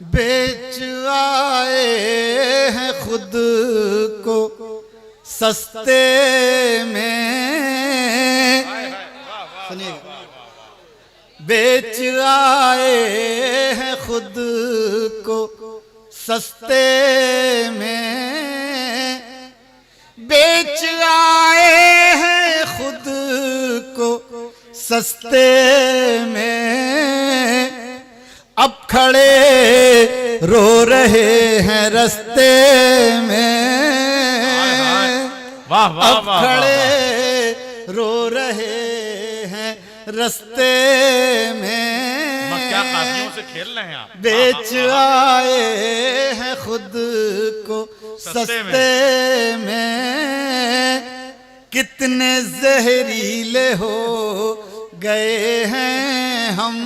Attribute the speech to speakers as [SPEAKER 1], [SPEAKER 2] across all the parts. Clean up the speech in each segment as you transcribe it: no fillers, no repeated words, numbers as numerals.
[SPEAKER 1] बेच आए हैं खुद को सस्ते में। सुनिएगा, बेच आए हैं खुद को सस्ते में, बेच आए हैं खुद को सस्ते में। अब खड़े रो रहे हैं रस्ते में।
[SPEAKER 2] वाह वाह
[SPEAKER 1] अब
[SPEAKER 2] वाह,
[SPEAKER 1] खड़े रो रहे हैं रस्ते में।
[SPEAKER 2] क्या काफियों से खेल रहे हैं आप।
[SPEAKER 1] बेच आए हैं खुद को सस्ते में। कितने जहरीले हो गए हैं हम।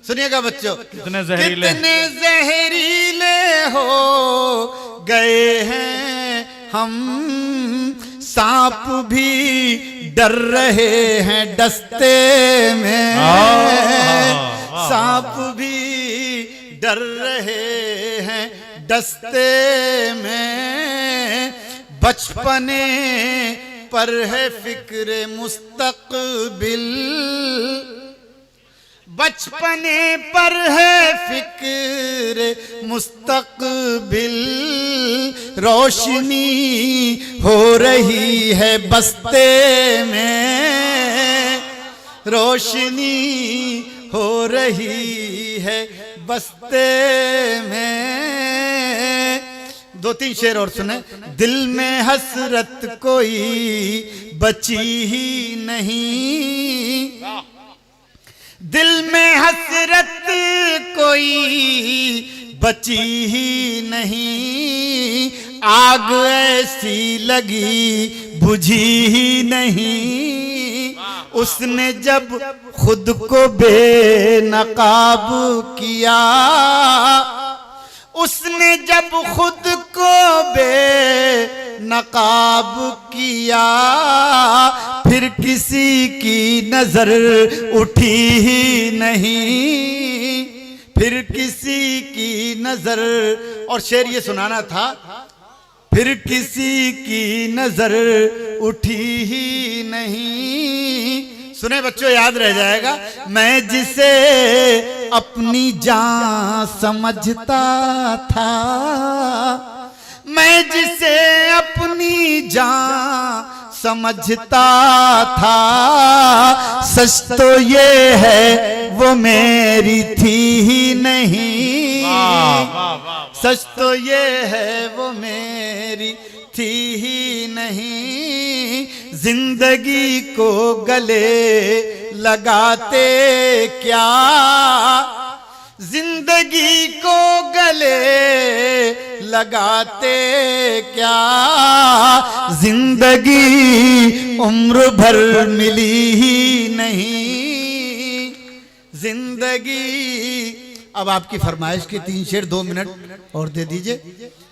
[SPEAKER 1] सुनिएगा बच्चों,
[SPEAKER 2] कितने जहरीले,
[SPEAKER 1] कितने जहरीले हो गए हैं हम। सांप भी डर रहे हैं डसते में। सांप भी डर रहे हैं डसते में। बचपने पर है फिक्र मुस्तकबिल, बचपने पर है फिक्र मुस्तकबिल। रोशनी हो रही है बस्ते में, रोशनी हो रही है बस्ते में। दो तीन शेर और सुने। दिल में हसरत कोई बची ही नहीं, दिल में हसरत कोई बची ही नहीं। आग ऐसी लगी बुझी ही नहीं। उसने जब खुद को बेनकाब किया, उसने जब खुद को बेनकाब किया। फिर किसी की नजर उठी ही नहीं, फिर किसी की नजर। और शेर ये सुनाना था, फिर किसी की नजर उठी ही नहीं। सुने बच्चों, याद रह जाएगा। मैं जिसे अपनी जान समझता था, मैं जिसे अपनी जान समझता था। सच तो ये है वो मेरी थी ही नहीं, सच तो ये है वो मेरी थी ही नहीं। जिंदगी को गले लगाते क्या, जिंदगी को गले लगाते क्या। जिंदगी उम्र भर मिली ही नहीं, जिंदगी। अब आपकी फरमाइश के 3 शेर 2 मिनट और दे दीजिए।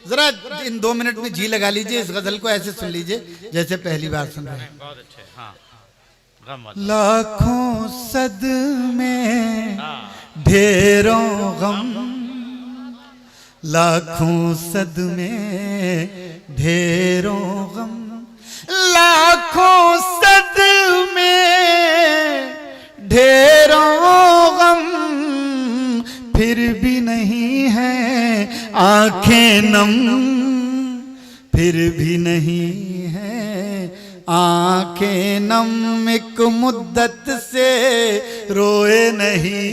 [SPEAKER 1] जरा इन 2 मिनट में जी लगा लीजिए। इस गजल को ऐसे सुन लीजिए जैसे पहली बार सुन रहे हैं।
[SPEAKER 2] बहुत अच्छे, हाँ।
[SPEAKER 1] लाखों सदमे ढेरों गम, लाखों सदमे ढेरों गम। लाखों सदमे ढेरों गम, फिर भी नहीं है आंखें नम, फिर भी नहीं है आंखें नम। एक मुद्दत से रोए नहीं,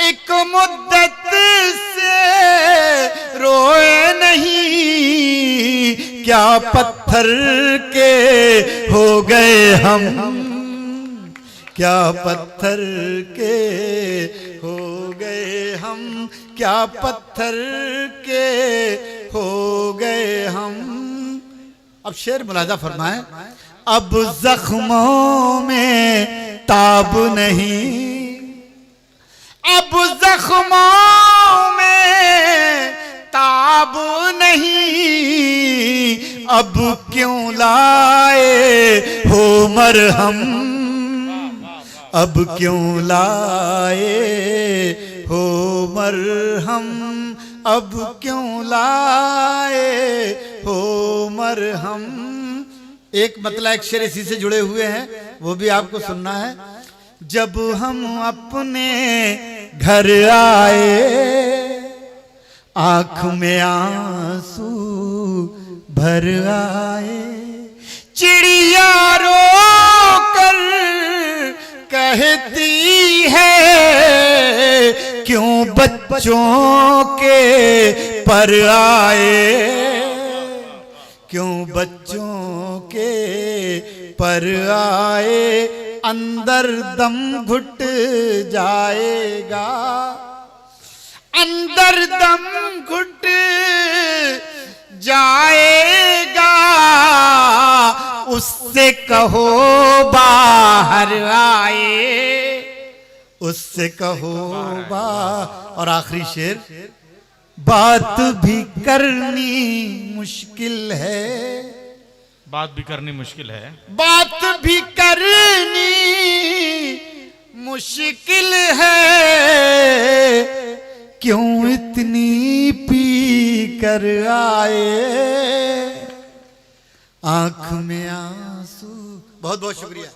[SPEAKER 1] एक मुद्दत से रोए नहीं। क्या पत्थर के हो गए हम, क्या पत्थर के हो गए हम, क्या पत्थर के हो गए हम। अब शेर मुलाजा फरमाएं। अब जख्मों में ताब नहीं, अब जख्मों में ताब नहीं। अब क्यों लाए हो मरहम, अब क्यों लाए हो मरहम अब क्यों लाए हो मरहम। एक मतलब एक शेर इसी से जुड़े हुए हैं, वो भी आपको सुनना है। जब हम अपने घर आए आंख में आंसू भर आए, चिड़िया रो कर कहती है क्यों बच्चों के पर आए, क्यों बच्चों के पर आए, अंदर दम घुट जाएगा, अंदर दम घुट जाएगा, उससे कहो बाहर आए, उससे कहो बाहर। और आखिरी शेर, बात भी करनी मुश्किल है,
[SPEAKER 2] बात भी करनी मुश्किल है,
[SPEAKER 1] बात भी करनी मुश्किल है, क्यों इतनी पी कर आए आंख में आंसू। बहुत बहुत शुक्रिया।